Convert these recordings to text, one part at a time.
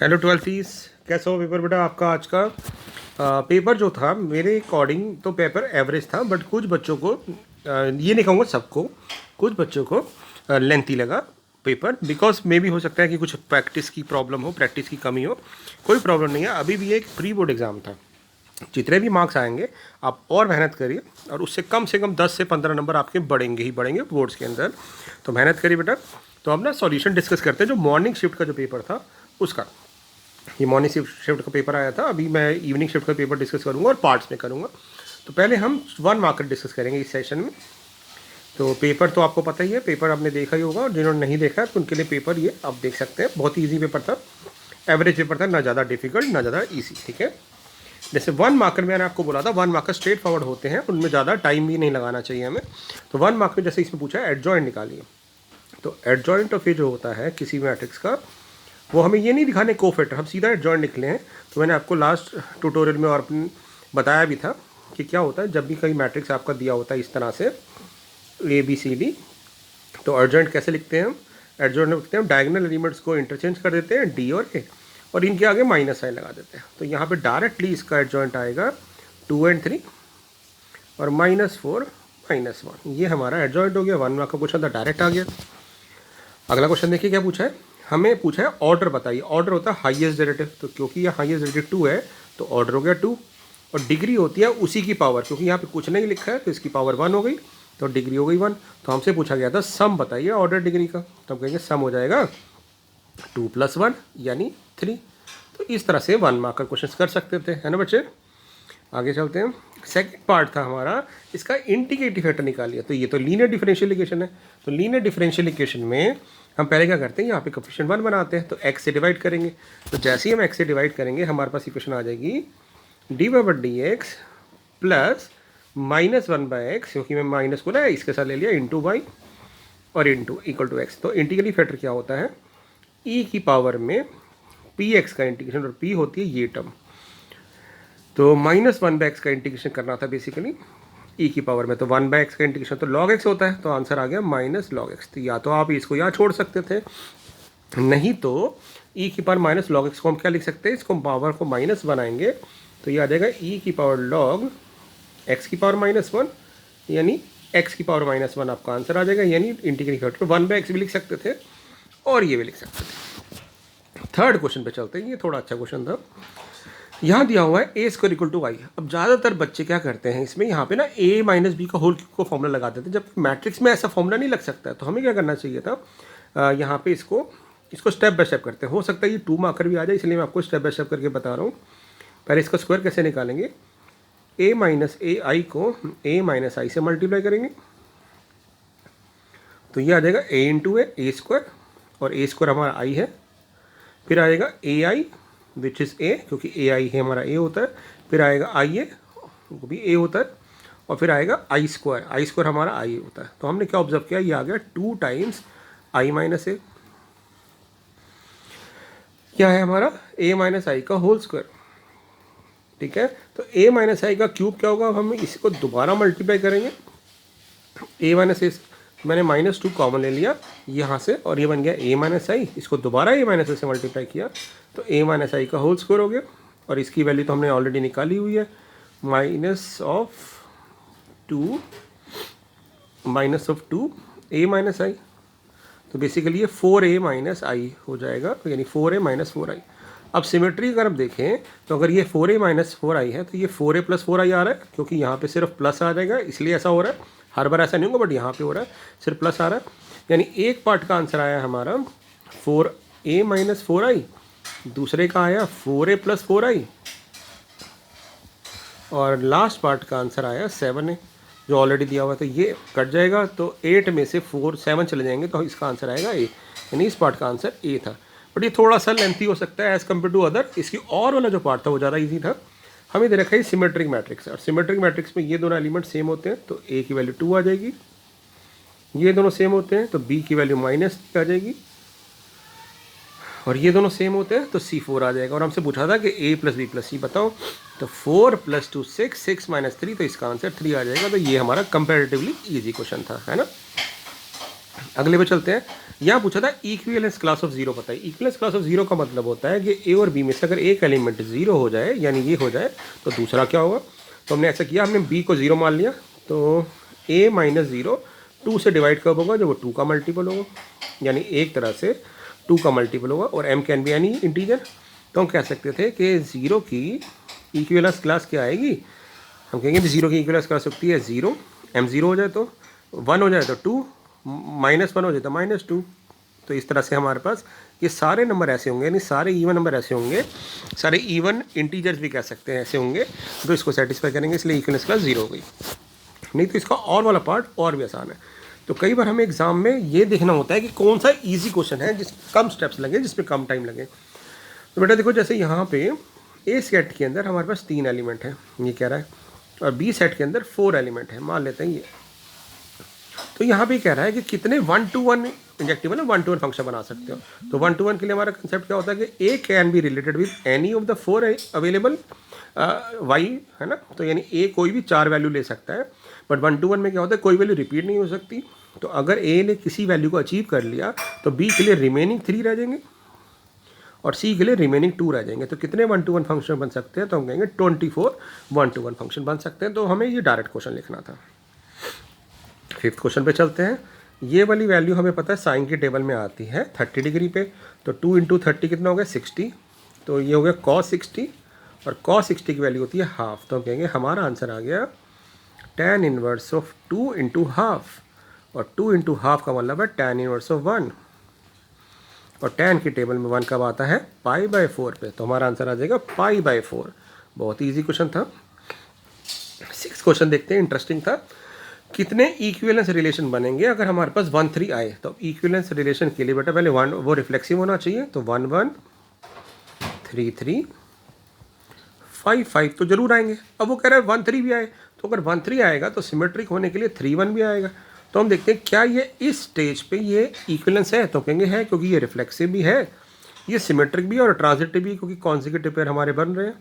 Hello ट्वेल्थीस, कैसा हो paper बेटा आपका आज का? पेपर जो था मेरे अकॉर्डिंग तो पेपर एवरेज था, बट कुछ बच्चों को ये नहीं कहूँगा सबको, कुछ बच्चों को लेंथी लगा पेपर। बिकॉज मे भी हो सकता है कि कुछ प्रैक्टिस की प्रॉब्लम हो, प्रैक्टिस की कमी हो। कोई प्रॉब्लम नहीं है, अभी भी एक प्री बोर्ड एग्ज़ाम था। जितने भी मार्क्स आएंगे आप और मेहनत करिए, और उससे कम 10 से 15 नंबर आपके बढ़ेंगे ही बढ़ेंगे बोर्ड्स के अंदर। तो मेहनत करिए बेटा। तो अब ना सॉल्यूशन डिस्कस करते हैं जो मॉर्निंग शिफ्ट का जो पेपर था उसका। ये मॉर्निंग शिफ्ट का पेपर आया था, अभी मैं इवनिंग शिफ्ट का पेपर डिस्कस करूंगा और पार्ट्स में करूंगा। तो पहले हम 1 मार्कर डिस्कस करेंगे इस सेशन में। तो पेपर तो आपको पता ही है, पेपर आपने देखा ही होगा, और जिन्होंने नहीं देखा है तो उनके लिए पेपर ये आप देख सकते हैं। बहुत ही ईजी पेपर था, एवरेज पेपर था, ना ज़्यादा डिफिकल्ट ना ज़्यादा ईजी। ठीक है, जैसे 1 मार्कर मैंने आपको बोला था, 1 मार्कर स्ट्रेट फॉरवर्ड होते हैं, उनमें ज़्यादा टाइम भी नहीं लगाना चाहिए हमें। तो 1 मार्क में जैसे इसमें पूछा है एडजॉइंट निकालिए। तो एडजॉइंट ऑफ ये जो होता है किसी मैट्रिक्स का, वो हमें ये नहीं दिखाने कोफैक्टर, हम सीधा एडजॉइंट निकले हैं। तो मैंने आपको लास्ट ट्यूटोरियल में और बताया भी था कि क्या होता है जब भी कोई मैट्रिक्स आपका दिया होता है इस तरह से ABCD, तो एडजॉइंट कैसे लिखते हैं हम? एडजॉइंट लिखते हैं हम डायगोनल एलिमेंट्स को इंटरचेंज कर देते हैं D और A, और इनके आगे माइनस साइन लगा देते हैं। तो यहाँ पे डायरेक्टली इसका एडजॉइंट आएगा 2 और 3 और -4 -1। ये हमारा एडजॉइंट हो गया। 1 मार्क का क्वेश्चन था, डायरेक्ट आ गया। अगला क्वेश्चन देखिए क्या पूछा है। हमें पूछा है ऑर्डर बताइए। ऑर्डर होता है हाईएस्ट डेरिवेटिव, तो क्योंकि ये हाईएस्ट डेरिवेटिव 2 है तो ऑर्डर हो गया 2। और डिग्री होती है उसी की पावर, क्योंकि यहाँ पे कुछ नहीं लिखा है तो इसकी पावर 1 हो गई, तो डिग्री हो गई 1। तो हमसे पूछा गया था सम बताइए ऑर्डर डिग्री का, तो हम कहेंगे सम हो जाएगा 2 + 1 यानी 3। तो इस तरह से 1 मार्क का क्वेश्चन कर सकते थे, है ना बच्चे। आगे चलते हैं। सेकंड पार्ट था हमारा, इसका इंटीग्रेटिव फैक्टर निकालिए। तो ये तो लीनियर डिफरेंशियल इक्वेशन है। तो लीनियर डिफरेंशियल इक्वेशन में हम पहले क्या करते हैं, यहाँ पे कोफिशिएंट 1 बनाते हैं, तो x से डिवाइड करेंगे। तो जैसे ही हम x से डिवाइड करेंगे हमारे पास इक्वेशन आ जाएगी d/dx प्लस -1/x, क्योंकि मैं माइनस को ना इसके साथ ले लिया, इंटू y और इंटू इक्वल टू x। तो इंटीग्रेटिव फैक्टर क्या होता है, e की पावर में px का इंटीग्रेशन, और p होती है ये टर्म। तो -1/x का इंटीग्रेशन करना था बेसिकली e की पावर में, तो 1/x का इंटीग्रेशन तो log x होता है, तो आंसर आ गया -log x। तो या तो आप इसको यहाँ छोड़ सकते थे, नहीं तो e की पावर -log x को हम क्या लिख सकते हैं, इसको पावर को माइनस बनाएंगे तो ये आ जाएगा e की पावर log x की पावर -1, यानी x की पावर -1 आपका आंसर आ जाएगा। यानी इंटीग्रेटिव फैक्टर 1/x भी लिख सकते थे और ये भी लिख सकते थे। थर्ड क्वेश्चन पे चलते हैं, ये थोड़ा अच्छा क्वेश्चन था। यहाँ दिया हुआ है a² = i। अब ज़्यादातर बच्चे क्या करते हैं इसमें, यहाँ पे ना a - b का होल क्यूब को फॉर्मूला लगा देते हैं, जब मैट्रिक्स में ऐसा फॉर्मूला नहीं लग सकता है। तो हमें क्या करना चाहिए था, यहाँ पे इसको स्टेप बाय स्टेप करते हैं। हो सकता है ये 2 मार्कर भी आ जाए, इसलिए मैं आपको स्टेप बाय स्टेप करके बता रहा हूँ। पहले इसका स्क्वायर कैसे निकालेंगे, a - ai को a - i से मल्टीप्लाई करेंगे, तो ये आ जाएगा a × और a² हमारा i है। फिर आएगा ai विच इज़ a, क्योंकि ai है हमारा a होता है। फिर आएगा ia, वो भी a होता है। और फिर आएगा i² हमारा i होता है। तो हमने क्या ऑब्जर्व किया, ये आ गया 2 टाइम्स i - a। क्या है हमारा a - i का होल स्क्वायर। ठीक है, तो a - i का क्यूब क्या होगा, हम इसको दोबारा मल्टीप्लाई करेंगे। a - a मैंने -2 कॉमन ले लिया यहाँ से, और ये बन गया a - i। इसको दोबारा a - a से मल्टीप्लाई किया तो a - i का होल स्क्वायर हो गया। और इसकी वैल्यू तो हमने ऑलरेडी निकाली हुई है, -2 a - i। तो बेसिकली ये 4a - i हो जाएगा, यानी 4a - 4i। अब सिमेट्री अगर हम देखें तो अगर ये 4a - 4i है तो ये 4a + 4i आ रहा है, क्योंकि यहाँ पे सिर्फ प्लस आ जाएगा, इसलिए ऐसा हो रहा है। हर बार ऐसा नहीं होगा, बट यहाँ पे हो रहा है, सिर्फ प्लस आ रहा है। यानी एक पार्ट का आंसर आया हमारा 4a - 4i, दूसरे का आया 4a + 4i, और लास्ट पार्ट का आंसर आया 7a, जो ऑलरेडी दिया हुआ है। तो ये कट जाएगा, तो 8 में से 7 चले जाएंगे, तो इसका आंसर आएगा a। यानी इस पार्ट का आंसर a था। बट ये थोड़ा सा लेंथी हो सकता है एज़ कम्पेयर टू अदर। इसकी और वाला जो पार्ट था वो ज़्यादा ईजी था। हमें दे रखा है सिमेट्रिक मैट्रिक्स, और सिमेट्रिक मैट्रिक्स में ये दोनों एलिमेंट सेम होते हैं, तो a की वैल्यू 2 आ जाएगी। ये दोनों सेम होते हैं तो b की वैल्यू -3 आ जाएगी, और ये दोनों सेम होते हैं तो C4 आ जाएगा। और हमसे पूछा था कि a + b + c बताओ, तो 4 + 2 6, 6 - 3, तो इसका आंसर 3 आ जाएगा। तो ये हमारा कंपैरेटिवली ईजी क्वेश्चन था, है ना। अगले पे चलते हैं। यहाँ पूछा था इक्विवेलेंस क्लास ऑफ जीरो बताइए। इक्विवेलेंस क्लास ऑफ जीरो का मतलब होता है कि ए और बी में से अगर एक एलिमेंट जीरो हो जाए, यानी ये हो जाए, तो दूसरा क्या होगा। तो हमने ऐसा किया, हमने बी को जीरो मान लिया, तो ए माइनस जीरो 2 से डिवाइड कब होगा, जब वो 2 का मल्टीपल होगा, यानी एक तरह से 2 का मल्टीपल होगा। और m can be any integer, तो हम कह सकते थे कि ज़ीरो की इक्विवेलेंस क्लास क्या आएगी, हम कहेंगे जीरो की इक्विवेलेंस क्लास सकती है जीरो, m जीरो हो जाए तो 1 हो जाए तो 2, -1 हो जाए तो -2। तो इस तरह से हमारे पास ये सारे नंबर ऐसे होंगे, यानी सारे इवन नंबर ऐसे होंगे, सारे इवन इंटीजर्स भी कह सकते हैं ऐसे होंगे, तो इसको सेटिस्फाई करेंगे, इसलिए इक्विवेलेंस क्लास जीरो हो गई। नहीं तो इसका और वाला पार्ट और भी आसान है। तो कई बार हमें एग्जाम में ये देखना होता है कि कौन सा इजी क्वेश्चन है जिस कम स्टेप्स लगे, जिसमें कम टाइम लगे। तो बेटा देखो, जैसे यहाँ पे ए सेट के अंदर हमारे पास 3 एलिमेंट हैं, ये कह रहा है, और बी सेट के अंदर 4 एलिमेंट हैं, मान लेते हैं ये। तो यहाँ पे कह रहा है कि कितने 1 to 1 इंजेक्टिव है ना, 1 to 1 फंक्शन बना सकते हो। तो 1 to 1 के लिए हमारा कंसेप्ट क्या होता है कि A can be related with any of the 4 available why, है ना। तो यानी ए कोई भी 4 वैल्यू ले सकता है, बट 1 to 1 में क्या होता है, कोई वैल्यू रिपीट नहीं हो सकती। तो अगर ए ने किसी वैल्यू को अचीव कर लिया तो बी के लिए रिमेनिंग 3 रह जाएंगे और सी के लिए रिमेनिंग 2 रह जाएंगे। तो कितने 1 to 1 फंक्शन बन सकते हैं, तो हम कहेंगे 24 1 to 1 फंक्शन बन सकते हैं। तो हमें ये डायरेक्ट क्वेश्चन लिखना था। 5th क्वेश्चन पे चलते हैं। ये वाली वैल्यू हमें पता है साइन की टेबल में आती है 30 डिग्री पे, तो 2 इंटू 30 कितना हो गया 60, तो ये हो गया cos 60, और cos 60 की वैल्यू होती है हाफ। तो हम कहेंगे हमारा आंसर आ गया tan inverse of 2 into half, और 2 इंटू हाफ का मतलब है tan इनवर्स ऑफ 1, और tan की टेबल में 1 कब आता है, π/4 पे। तो हमारा आंसर आ जाएगा π/4। बहुत ईजी क्वेश्चन था। 6th क्वेश्चन देखते हैं, इंटरेस्टिंग था। कितने इक्विवेलेंस रिलेशन बनेंगे अगर हमारे पास 1 3 आए। तो इक्विवेलेंस रिलेशन के लिए बेटा पहले 1 वो रिफ्लेक्सिव होना चाहिए, तो 1 1 3 3 5 5 तो जरूर आएंगे। अब वो कह रहा है 1 3 भी आए, तो अगर 1 3 आएगा तो सिमेट्रिक होने के लिए 3 1 भी आएगा। तो हम देखते हैं क्या ये इस स्टेज पे ये इक्विवेलेंस है, तो कहेंगे है, क्योंकि ये रिफ्लेक्सिव भी है, ये सिमेट्रिक भी है और ट्रांजिटिव भी, क्योंकि कॉन्जिक्यूटिव पेयर हमारे बन रहे हैं।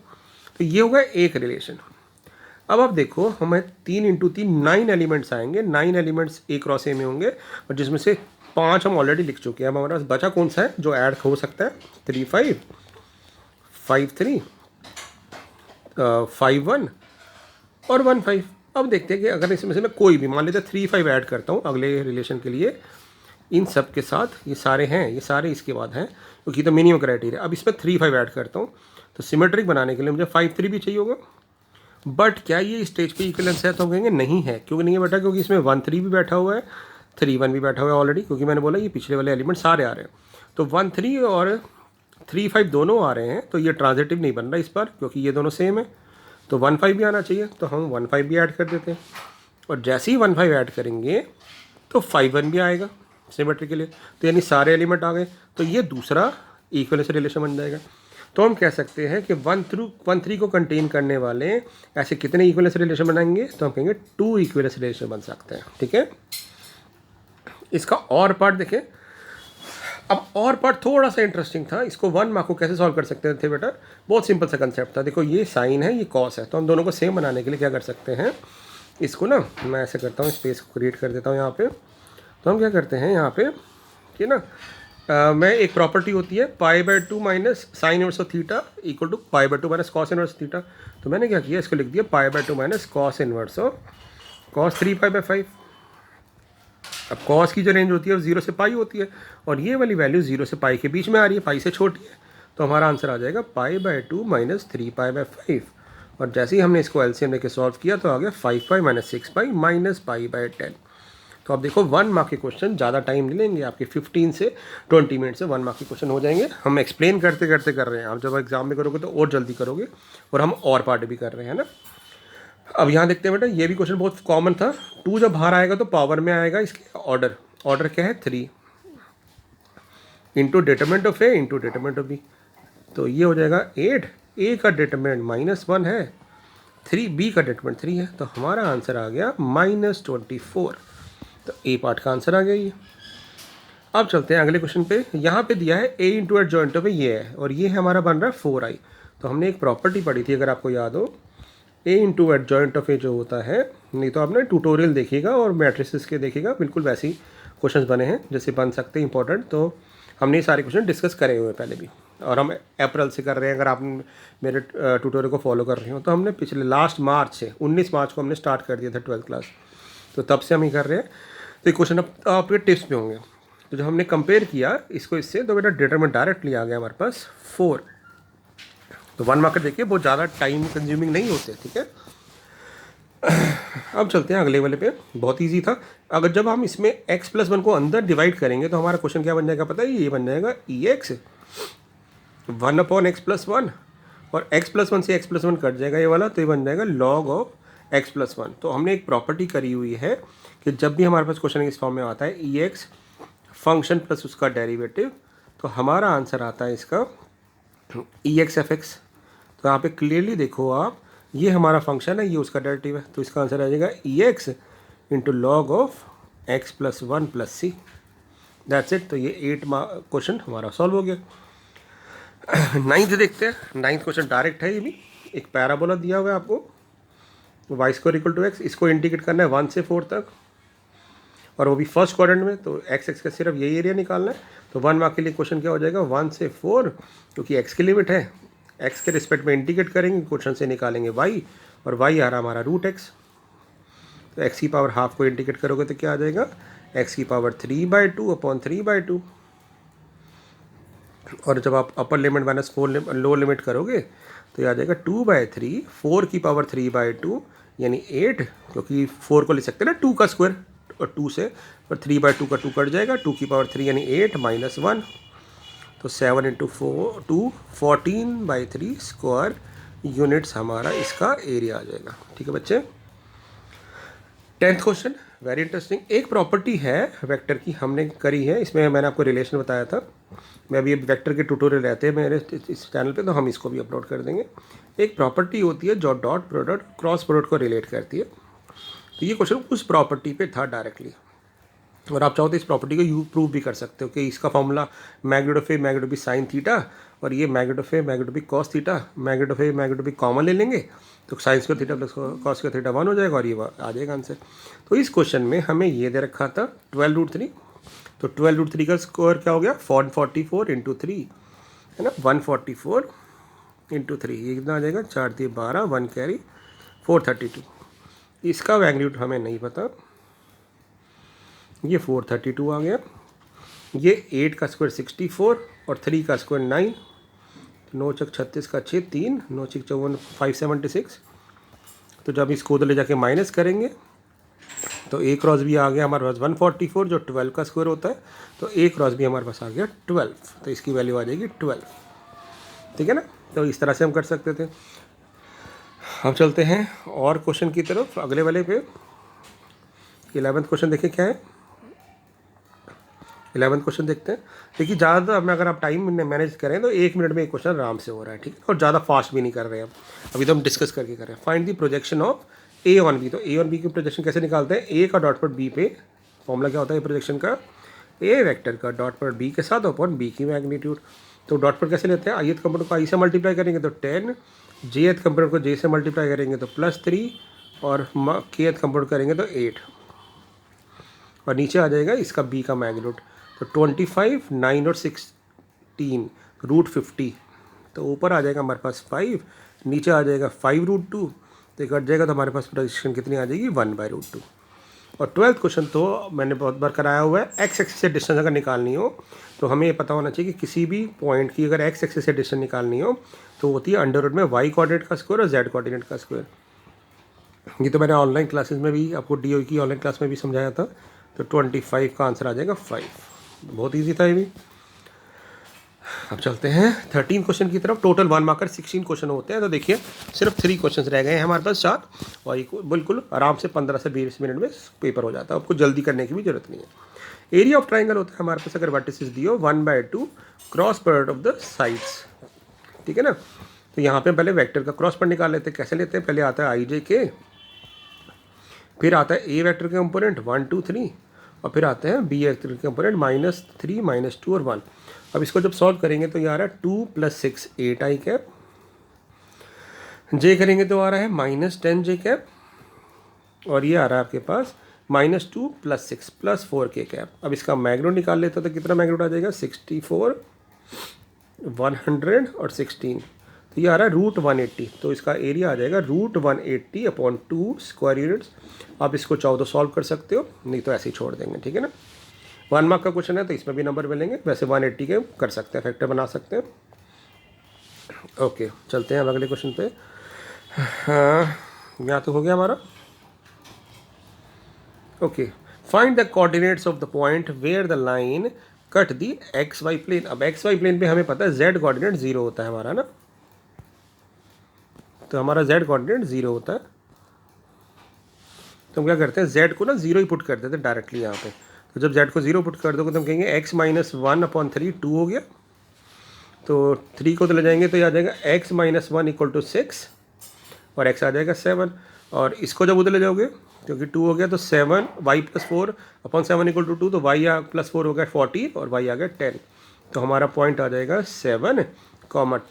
तो ये होगा एक रिलेशन। अब आप देखो, हमें 3 इंटू 3 9 एलिमेंट्स आएंगे, 9 एलिमेंट्स ए क्रॉस ए में होंगे, और जिसमें से 5 हम ऑलरेडी लिख चुके हैं। अब हमारे पास बचा कौन सा है जो ऐड हो सकता है, 3 5 5 3 5 1 और 1 5। अब देखते हैं कि अगर इसमें से मैं कोई भी, मान लेते 3 5 ऐड करता हूँ अगले रिलेशन के लिए, इन सब के साथ, ये सारे हैं, ये सारे इसके बाद हैं, क्योंकि तो मिनिमम क्राइटेरिया। अब इसमें 3 5 ऐड करता हूँ, तो सिमेट्रिक बनाने के लिए मुझे 5 3 भी चाहिए होगा। बट क्या ये स्टेज पे इक्विवेलेंस है, तो हम कहेंगे नहीं है। क्योंकि नहीं है बेटा, क्योंकि इसमें 1 3 भी बैठा हुआ है, 3 1 भी बैठा हुआ है ऑलरेडी, क्योंकि मैंने बोला ये पिछले वाले एलिमेंट सारे आ रहे हैं। तो 1 3 और 3 5 दोनों आ रहे हैं, तो ये ट्रांजिटिव नहीं बन रहा इस पर, क्योंकि ये दोनों सेम है। तो 1 5 भी आना चाहिए, तो हम 1 5 भी ऐड कर देते हैं, और जैसे ही 1 5 ऐड करेंगे तो 5 1 भी आएगा सिमेट्री के लिए। तो यानी सारे एलिमेंट आ गए, तो ये दूसरा इक्विवेलेंस रिलेशन बन जाएगा। तो हम कह सकते हैं कि 1 3 को कंटेन करने वाले ऐसे कितने इक्विवेलेंस रिलेशन बनाएंगे, तो हम कहेंगे 2 इक्विवेलेंस रिलेशन बन सकते हैं। ठीक है, इसका और पार्ट देखें। अब और पार्ट थोड़ा सा इंटरेस्टिंग था। इसको 1 मार्क को कैसे सॉल्व कर सकते थे बेटा, बहुत सिंपल सा कंसेप्ट था। देखो ये साइन है, ये कॉस है, तो हम दोनों को सेम बनाने के लिए क्या कर सकते हैं, इसको ना मैं ऐसे करता हूँ, स्पेस को क्रिएट कर देता हूँ यहाँ पे। तो हम क्या करते हैं यहाँ पे कि ना मैं एक प्रॉपर्टी होती है π/2 minus sine inverse of theta equal to π/2 minus cos inverse theta. तो मैंने क्या किया, इसको लिख दिया π/2 minus cos inverse of cos 3π/5। अब कॉस की जो रेंज होती है वो 0 से पाई होती है, और ये वाली वैल्यू 0 से पाई के बीच में आ रही है, पाई से छोटी है। तो हमारा आंसर आ जाएगा π/2 माइनस 3π/5। और जैसे ही हमने इसको एलसीएम लेके सॉल्व किया तो आ गया 5π माइनस 6π माइनस π/10। तो अब देखो 1 मार्क के क्वेश्चन ज़्यादा टाइम नहीं लेंगे आपके, 15 से 20 मिनट से 1 मार्क के क्वेश्चन हो जाएंगे। हम एक्सप्लेन करते करते कर रहे हैं, आप जब एग्जाम में करोगे तो और जल्दी करोगे, और हम और पार्ट भी कर रहे हैं ना। अब यहाँ देखते हैं बेटा, ये भी क्वेश्चन बहुत कॉमन था। 2 जब बाहर आएगा तो पावर में आएगा, इसके ऑर्डर क्या है 3 into determinant of A into determinant of B. तो ये हो जाएगा 8, ए का डिटरमिनेंट -1 है, 3 बी का डिटरमिनेंट 3 है। तो हमारा आंसर आ गया -24। तो ए पार्ट का आंसर आ गया ये। अब चलते हैं अगले क्वेश्चन पे। यहाँ पे दिया है a इंटू एडजॉइंट ऑफ ये है, और ये हमारा बन रहा है 4i। तो हमने एक प्रॉपर्टी पढ़ी थी, अगर आपको याद हो, a इंटू एडजॉइंट ऑफ ए जो होता है, नहीं तो आपने ट्यूटोरियल देखिएगा और मैट्रिसेस के देखिएगा, बिल्कुल वैसी क्वेश्चंस बने हैं जैसे बन सकते हैं इंपॉर्टेंट, तो हमने ये सारे क्वेश्चन डिस्कस करे हुए हैं पहले भी, और हम अप्रैल से कर रहे हैं। अगर आप मेरे ट्यूटोरियल को फॉलो कर रहे हो तो हमने पिछले लास्ट मार्च से 19 मार्च को हमने स्टार्ट कर दिया था 12th क्लास, तो तब से हम ही कर रहे हैं। तो ये क्वेश्चन अब आपके टिप्स में होंगे। तो जब हमने कंपेयर किया इसको इससे, तो बेटा डिटरमिनेंट डायरेक्टली आ गया हमारे पास 4। तो 1 मार्कर देखिए बहुत ज़्यादा टाइम कंज्यूमिंग नहीं होते, ठीक है। अब चलते हैं अगले वाले पे, बहुत इजी था। अगर जब हम इसमें x+1 को अंदर डिवाइड करेंगे तो हमारा क्वेश्चन क्या बन जाएगा पता है, ये बन जाएगा ex 1/x+1, और x+1 से x+1 कट जाएगा ये वाला, तो ये बन जाएगा log ऑफ x+1। तो हमने एक प्रॉपर्टी करी हुई है कि जब भी हमारे पास क्वेश्चन इस फॉर्म में आता है ex फंक्शन प्लस उसका डेरिवेटिव, तो हमारा आंसर आता है इसका ex(f(x). तो यहाँ पे क्लियरली देखो आप, ये हमारा फंक्शन है, ये उसका डेरिवेटिव है, तो इसका आंसर आ जाएगा ex into log of x+1 plus C. That's it. तो ये 8 क्वेश्चन हमारा सॉल्व हो गया। 9th देखते हैं। 9th क्वेश्चन डायरेक्ट है, ये भी एक पैराबोला दिया हुआ है आपको, y² = x, इसको इंडिकेट करना है 1 से 4 तक, और वो भी फर्स्ट क्वाड्रेंट में। तो एक्स एक्स का सिर्फ यही एरिया निकालना है। तो 1 मार्क के लिए क्वेश्चन क्या हो जाएगा 1 से 4, क्योंकि एक्स की लिमिट है, एक्स के रिस्पेक्ट में इंडिकेट करेंगे, क्वेश्चन से निकालेंगे वाई, और वाई आ रहा हमारा √x। तो एक्स की पावर हाफ को इंडिकेट करोगे तो क्या आ जाएगा एक्स की पावर 3/2/3/2। और जब आप upper limit minus lower limit करोगे तो ये आ जाएगा 2/3, 4 की पावर 3/2 यानी 8, क्योंकि 4 को ले सकते हैं ना 2 का स्क्वायर, और 2 से, और 3/2 का 2 कट जाएगा, 2 की पावर 3 यानी 8 - 1, तो 7 × 2 14/3 स्क्वायर यूनिट्स हमारा इसका एरिया आ जाएगा। ठीक है बच्चे। 10th question very interesting. एक प्रॉपर्टी है वेक्टर की, हमने करी है, इसमें मैंने आपको रिलेशन बताया था। मैं अभी वेक्टर के ट्यूटोरियल रहते हैं मेरे इस चैनल पे, तो हम इसको भी अपलोड कर देंगे। एक प्रॉपर्टी होती है जो डॉट प्रोडक्ट क्रॉस प्रोडक्ट को रिलेट करती है। तो ये क्वेश्चन उस प्रॉपर्टी पे था डायरेक्टली, और आप चाहो तो इस प्रॉपर्टी को यू प्रूव भी कर सकते हो कि इसका फॉर्मूला मैग्नीट्यूड साइन थीटा, और ये magnitude cos theta, magnitude common ले लेंगे तो sine square theta plus cos square theta 1 हो जाएगा, और ये आ जाएगा आंसर। तो इस क्वेश्चन में हमें ये दे रखा था 12√3, तो 12√3 का स्क्वायर क्या हो गया 144 × 3 है ना, 144 × 3, ये कितना आ जाएगा 4 × 12, 1 कैरी 432। इसका मैग्नीट्यूड हमें नहीं पता, ये 432 आ गया। ये 8 का स्क्वायर 64 और 3 का स्क्वायर 9, 9 × 36 का 6, 3 9 × 54 576। तो जब इसको उधर ले जाके माइनस करेंगे तो a क्रॉस भी आ गया हमारे पास 144 जो 12 का स्क्वायर होता है, तो a क्रॉस भी हमारे पास आ गया 12, तो इसकी वैल्यू आ जाएगी 12। ठीक है ना, तो इस तरह से हम कर सकते थे। हम चलते हैं और क्वेश्चन की तरफ, अगले वाले पे। 11th क्वेश्चन देखिए क्या है। 11th क्वेश्चन देखते हैं। देखिए ज़्यादा में अगर आप टाइम मैनेज करें तो 1 मिनट में एक क्वेश्चन आराम से हो रहा है, ठीक है, और ज़्यादा फास्ट भी नहीं कर रहे हैं। अभी तो हम डिस्कस करके कर रहे हैं। Find the projection of A on B। तो A ऑन B की प्रोजेक्शन कैसे निकालते हैं, A का डॉट प्रोडक्ट B पे, फॉर्मूला क्या होता है प्रोजेक्शन का, A वेक्टर का डॉट प्रोडक्ट B के साथ अपॉन B की मैग्नीट्यूड। तो डॉट प्रोडक्ट कैसे लेते हैं, ith कंपोनेंट को I से मल्टीप्लाई करेंगे तो 10, jth कंपोनेंट को J से मल्टीप्लाई करेंगे तो +3, और kth कंपोनेंट करेंगे तो 8, और नीचे आ जाएगा इसका B का मैग्नीट्यूड। तो 25, 9 और 16 √50, तो ऊपर आ जाएगा हमारे पास 5, नीचे आ जाएगा 5√2, तो कट जाएगा, तो हमारे पास प्रोजेक्शन कितनी आ जाएगी 1/√2। और 12th क्वेश्चन तो मैंने बहुत बार कराया हुआ है। एक्स एक्सिस से डिस्टेंस अगर निकालनी हो तो हमें ये पता होना चाहिए कि किसी भी पॉइंट की अगर एक्स एक्सिस से डिस्टेंस निकालनी हो तो होती है अंडर में वाई कोऑर्डिनेट का स्क्वायर और जेड कोऑर्डिनेट का स्क्वायर। ये तो मैंने ऑनलाइन क्लासेस में भी आपको DOE की ऑनलाइन क्लास में भी समझाया था। तो 25 का आंसर आ जाएगा 5। बहुत ईजी था ये भी। अब चलते हैं 13 क्वेश्चन की तरफ। टोटल 1 मार्कर 16 क्वेश्चन होते हैं। तो देखिए सिर्फ 3 क्वेश्चन रह गए हैं हमारे पास 4, और ये बिल्कुल आराम से 15 से 20 मिनट में पेपर हो जाता है। आपको जल्दी करने की भी जरूरत नहीं है। एरिया ऑफ ट्राइंगल होता है हमारे पास, अगर वर्टिसेस दियो 1/2 cross product of the sides. ठीक है ना, तो यहाँ पे पहले वेक्टर का क्रॉस प्रोडक्ट निकाल लेते हैं। कैसे लेते हैं, पहले आता है IJK, फिर आता है A वेक्टर के कंपोनेंट 1 2 3, और फिर आते हैं B वेक्टर के कंपोनेंट -3 -2 और 1। अब इसको जब सॉल्व करेंगे तो ये आ रहा है 2 + 6 8i कैप, J करेंगे तो आ रहा है -10j कैप, और ये आ रहा है आपके पास -2 + 6 + 4k कैप। अब इसका मैग्नीट्यूड निकाल लेते तो कितना मैग्नीट्यूड आ जाएगा, 64, 100 और 16, तो ये आ रहा है √180। तो इसका एरिया आ जाएगा √180/2 स्क्वायर यूनिट्स। आप इसको चाहो तो सॉल्व कर सकते हो, नहीं तो ऐसे ही छोड़ देंगे, ठीक है ना। 1 मार्क का क्वेश्चन है तो इसमें भी नंबर मिलेंगे, वैसे 180 के कर सकते हैं, फैक्टर बना सकते हैं। ओके, चलते हैं अब अगले क्वेश्चन पे। हाँ, यहाँ तो हो गया हमारा। Okay, find the coordinates of the point where the line cut the XY plane. अब XY प्लेन पे हमें पता है Z कोऑर्डिनेट 0 होता है हमारा ना, तो हमारा Z कोऑर्डिनेट 0 होता है। तो हम क्या करते हैं, Z को ना 0 ही पुट कर देते हैं डायरेक्टली यहाँ पे। तो जब Z को 0 पुट कर दोगे तो हम कहेंगे x - 1/3 2 हो गया, तो 3 को तो ले जाएंगे तो ये आ जाएगा x - 1 = 6 और x आ जाएगा 7। और इसको जब उधर ले जाओगे क्योंकि 2 हो गया तो 7 y + 4/7 = 2, तो y + 4 हो गया 40 और y आ गया 10। तो हमारा पॉइंट आ जाएगा 7,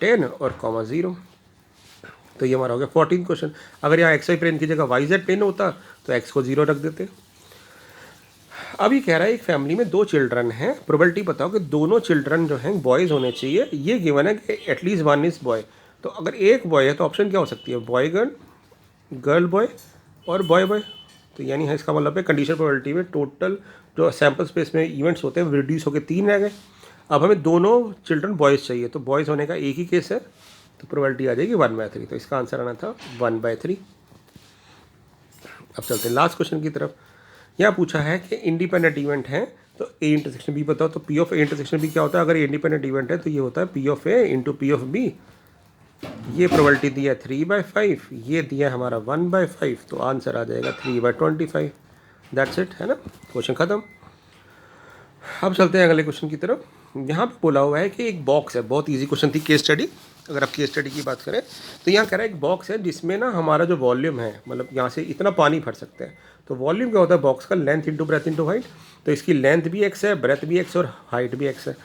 10 और 0। तो ये हमारा हो गया 14 क्वेश्चन। अगर यहाँ XY प्लेन की जगह YZ प्लेन होता तो x को 0 रख देते। अभी कह रहा है एक फैमिली में 2 चिल्ड्रन हैं, प्रोबेबिलिटी बताओ कि दोनों चिल्ड्रन जो हैं बॉयज़ होने चाहिए। ये गिवन है कि एटलीस्ट 1 इज़ बॉय। तो अगर एक बॉय है तो ऑप्शन क्या हो सकती है, बॉय गर्ल, गर्ल बॉय और बॉय बॉय। तो यानी है इसका मतलब है कंडीशन प्रोबेबिलिटी में टोटल जो सैम्पल स्पेस में इवेंट्स होते हैं रिड्यूस होकर 3 रह गए। अब हमें दोनों चिल्ड्रन बॉयज़ चाहिए, तो बॉयज़ होने का एक ही केस है, तो प्रोबेबिलिटी आ जाएगी 1/3। तो इसका आंसर आना था 1/3। अब चलते हैं लास्ट क्वेश्चन की तरफ। यहाँ पूछा है कि इंडिपेंडेंट इवेंट है तो A इंटरसेक्शन B बताओ। तो P of A intersection B क्या होता है, अगर ये इंडिपेंडेंट इवेंट है तो ये होता है P of A × P of B। ये प्रोबेबिलिटी दिया है 3/5, ये दिया है हमारा 1/5, तो आंसर आ जाएगा 3/25। दैट्स इट, है ना, क्वेश्चन ख़त्म। अब चलते हैं अगले क्वेश्चन की तरफ। यहाँ पे बोला हुआ है कि एक बॉक्स है, बहुत इजी क्वेश्चन थी, केस स्टडी। अगर आप केस स्टडी की बात करें तो यहाँ कह रहा है एक बॉक्स है जिसमें ना हमारा जो वॉल्यूम है, मतलब यहाँ से इतना पानी भर सकते हैं। तो वॉल्यूम क्या होता है बॉक्स का, length into breadth into height. तो इसकी लेंथ भी x है, ब्रेथ भी x और हाइट भी x है,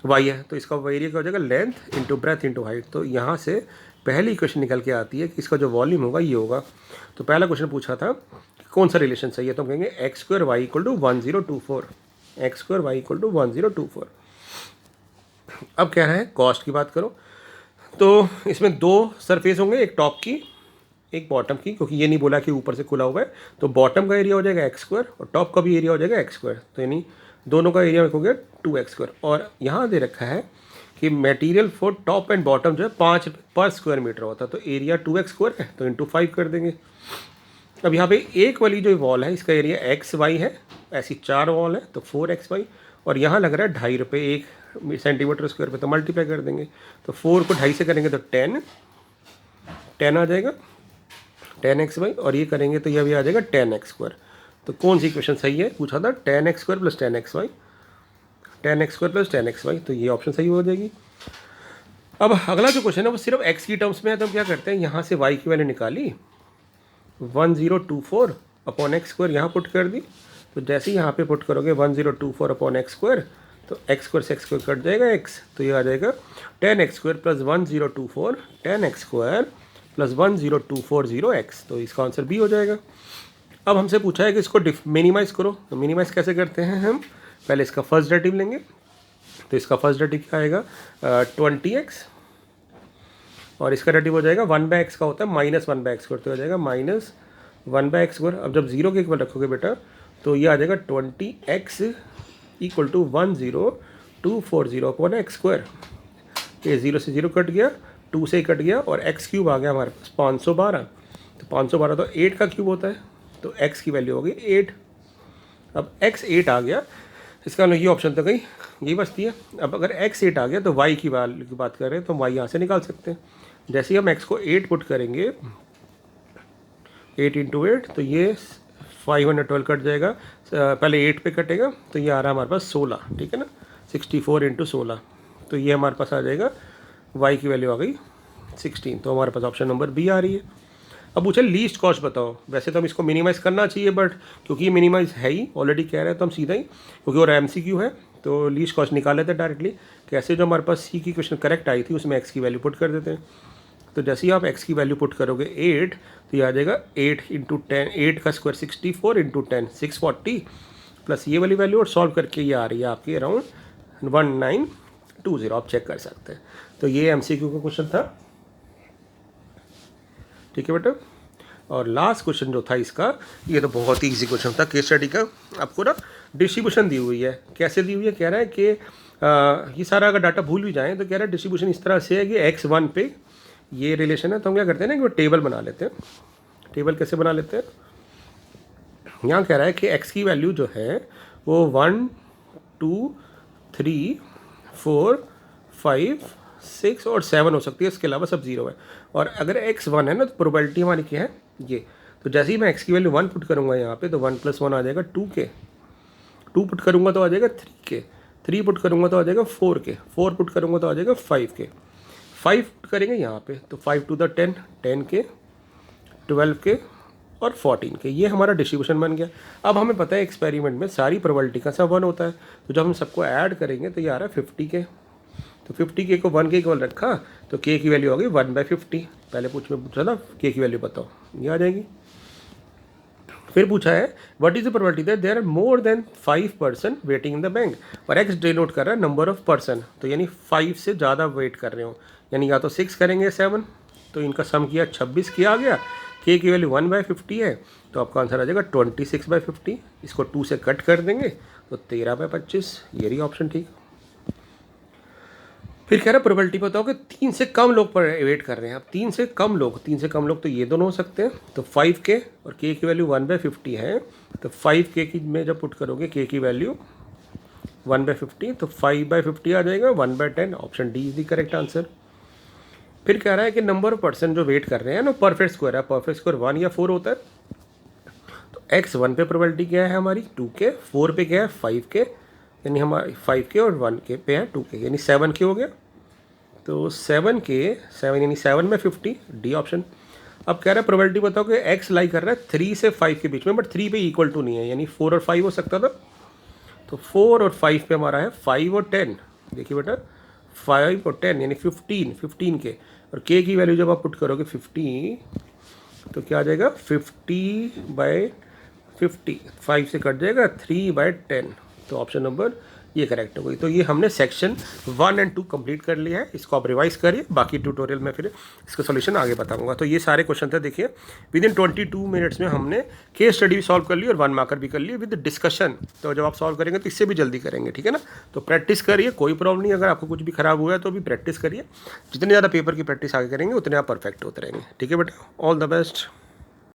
y है। तो इसका एरिया क्या हो जाएगा, length into breadth into height. तो यहाँ से पहली इक्वेशन निकल के आती है कि इसका जो वॉल्यूम होगा ये होगा। तो पहला क्वेश्चन पूछा था कि कौन सा रिलेशन चाहिए, तो हम कहेंगे x² y = 1024, x² y = 1024। अब कह रहा है कॉस्ट की बात करो, तो इसमें 2 सरफेस होंगे, एक टॉप की एक बॉटम की, क्योंकि ये नहीं बोला कि ऊपर से खुला हुआ है। तो बॉटम का एरिया हो जाएगा x² और टॉप का भी एरिया हो जाएगा x²। तो यानी दोनों का एरिया हो गया 2x²। और यहाँ दे रखा है कि material for top and bottom जो है 5 पर स्क्वायर मीटर होता है। तो एरिया 2x² है तो इंटू 5 कर देंगे। अब यहाँ पे एक वाली जो वॉल है इसका एरिया XY है, ऐसी 4 वॉल है तो 4XY। और यहाँ लग रहा है 2.5 रुपये 1 सेंटीमीटर स्क्वायर पे, तो मल्टीप्लाई कर देंगे। तो 4 को 2.5 से करेंगे तो 10 आ जाएगा, 10XY। और ये करेंगे तो ये भी आ जाएगा 10x²। तो कौन सी इक्वेशन सही है, पूछा था 10x² + 10xy, 10x² + 10xy। तो ये ऑप्शन सही हो जाएगी। अब अगला जो क्वेश्चन है वो सिर्फ x की टर्म्स में है, तो हम क्या करते हैं, यहाँ से y की वैल्यू निकाली, 1024/x² यहाँ पुट कर दी। तो जैसे ही यहाँ पे पुट करोगे 1024/x², तो x² से x² कट जाएगा x, तो ये आ जाएगा 10x² + 1024, 10x² + 10240x। तो इसका आंसर B हो जाएगा। अब हमसे पूछा है कि इसको मिनिमाइज़ करो, तो मिनिमाइज़ कैसे करते हैं, हम पहले इसका फर्स्ट डेरिवेटिव लेंगे। तो इसका फर्स्ट डेरिवेटिव क्या आएगा, 20x, और इसका डेरिवेटिव हो जाएगा 1/x का होता है -1/x², तो हो जाएगा -1/x²। अब जब 0 के इक्वल रखोगे बेटा तो ये आ जाएगा 20x = 10240/x²। ये 0 से 0 कट गया, 2 से कट गया, और x³ आ गया हमारे पास 512। तो 512 तो 8 का क्यूब होता है, तो x की वैल्यू होगी 8। अब x 8 आ गया, इसका ये ऑप्शन तो गई, यही बचती है। अब अगर x 8 आ गया तो y की वैल्यू की बात कर रहे हैं तो y यहाँ से निकाल सकते हैं। जैसे ही हम x को 8 पुट करेंगे, 8 × 8, तो ये 512 कट जाएगा, पहले 8 पे कटेगा, तो ये आ रहा है हमारे पास 16, ठीक है ना, 64 × 16। तो ये हमारे पास आ जाएगा, y की वैल्यू आ गई 16। तो हमारे पास ऑप्शन नंबर B आ रही है। अब पूछे लीस्ट कॉस्ट बताओ। वैसे तो हम इसको मिनिमाइज़ करना चाहिए, बट क्योंकि ये मिनिमाइज़ है ही ऑलरेडी कह रहे हैं, तो हम सीधा ही, क्योंकि और MCQ है तो लीस्ट कॉस्ट निकाल लेते हैं डायरेक्टली। कैसे, जो हमारे पास C की क्वेश्चन करेक्ट आई थी उसमें x की वैल्यू पुट कर देते हैं। तो जैसे ही आप x की वैल्यू पुट करोगे 8, तो ये आ जाएगा 8 इंटू 10, 8 का स्क्वायर 64 इंटू 10 640 प्लस ये वाली वैल्यू, और सॉल्व करके ये आ रही है आपकी अराउंड 1920। आप चेक कर सकते हैं। तो ये MCQ का क्वेश्चन था, ठीक है बेटा। और लास्ट क्वेश्चन जो था इसका, ये तो बहुत ही ईजी क्वेश्चन था केस स्टडी का। आपको ना डिस्ट्रीब्यूशन दी हुई है, कैसे दी हुई है, कह रहा है कि ये सारा अगर डाटा भूल भी जाएं तो कह रहा है डिस्ट्रीब्यूशन इस तरह से है कि x1 पे ये रिलेशन है, तो हम क्या करते हैं ना कि वो टेबल बना लेते हैं। टेबल कैसे बना लेते हैं, यहाँ कह रहा है कि x की वैल्यू जो है वो 1 2 3 4 5 6 और 7 हो सकती है, इसके अलावा सब 0 है। और अगर x1 है ना, तो प्रोबेबिलिटी हमारी क्या है ये। तो जैसे ही मैं x की वैल्यू 1 पुट करूँगा यहाँ पे, तो 1 + 1 आ जाएगा 2 के, 2 पुट करूँगा तो आ जाएगा 3 के, 3 पुट करूँगा तो आ जाएगा 4 के, 4 पुट करूँगा तो आ जाएगा 5 के, 5 पुट करेंगे यहाँ पे तो 5 to the 10, 10 के, 12 के और 14 के। ये हमारा डिस्ट्रीब्यूशन बन गया। अब हमें पता है एक्सपेरिमेंट में सारी प्रोबेबिलिटी का सब 1 होता है, तो जब हम सबको ऐड करेंगे तो ये आ रहा है 50 के। तो 50 के को 1 के इक्वल रखा, तो k की वैल्यू होगी 1/50। पहले पूछा था k की वैल्यू बताओ, ये आ जाएगी। फिर पूछा है what is the probability that there are more than 5 person waiting in the bank, और x डिनोट कर रहा है नंबर ऑफ पर्सन, तो यानी 5 से ज़्यादा वेट कर रहे हो, यानी या तो 6 करेंगे 7, तो इनका सम किया 26 किया आ गया। k की वैल्यू 1/50 है, तो आपका आंसर आ जाएगा 26/50। इसको 2 से कट कर देंगे तो 13/25। ये रही ऑप्शन ठीक। फिर कह रहा है प्रोबेबिलिटी बताओ कि 3 से कम लोग पर वेट कर रहे हैं। अब 3 से कम लोग तो ये दोनों हो सकते हैं। तो 5k और k की वैल्यू 1/50 है, तो 5k की में जब पुट करोगे k की वैल्यू 1/50, तो 5/50 आ जाएगा 1/10। Option D is the correct answer. फिर कह रहा है कि नंबर ऑफ पर्सन जो वेट कर रहे हैं ना, परफेक्ट स्क्वायर है, परफेक्ट स्क्वायर 1 या 4 होता है। तो x1 पे प्रोबेबिलिटी क्या है हमारी 2k, 4 पे क्या है 5k, यानी हमारी 5k और 1k पे है 2k, यानी 7k हो गया। तो 7k, 7 यानी 7/50, डी ऑप्शन। अब कह रहा है प्रोबेबिलिटी बताओ कि x लाई कर रहा है 3 से 5 के बीच में, बट 3 पे इक्वल टू नहीं है, यानी 4 और 5 हो सकता था। तो 4 और 5 पे हमारा है 5 और 10। देखिए बेटा 5 और 10 यानी 15 के, और k की वैल्यू जब आप पुट करोगे 50, तो क्या आ जाएगा 50/50, 5 से कट जाएगा 3/10। तो ऑप्शन नंबर ये करेक्ट हो गई। तो ये हमने सेक्शन 1 और 2 कंप्लीट कर लिया है। इसको आप रिवाइज करिए, बाकी ट्यूटोरियल में फिर इसका सॉल्यूशन आगे बताऊंगा। तो ये सारे क्वेश्चन थे, देखिए विद इन 22 मिनट्स में हमने केस स्टडी भी सॉल्व कर ली और 1 मार्कर भी कर लिए विद डिस्कशन। तो जब आप सॉल्व करेंगे तो इससे भी जल्दी करेंगे, ठीक है ना। तो प्रैक्टिस करिए, कोई प्रॉब्लम नहीं। अगर आपको कुछ भी खराब हुआ है तो भी प्रैक्टिस करिए। जितनी ज़्यादा पेपर की प्रैक्टिस आगे करेंगे उतने आप परफेक्ट होते रहेंगे, ठीक है बेटा। All the best.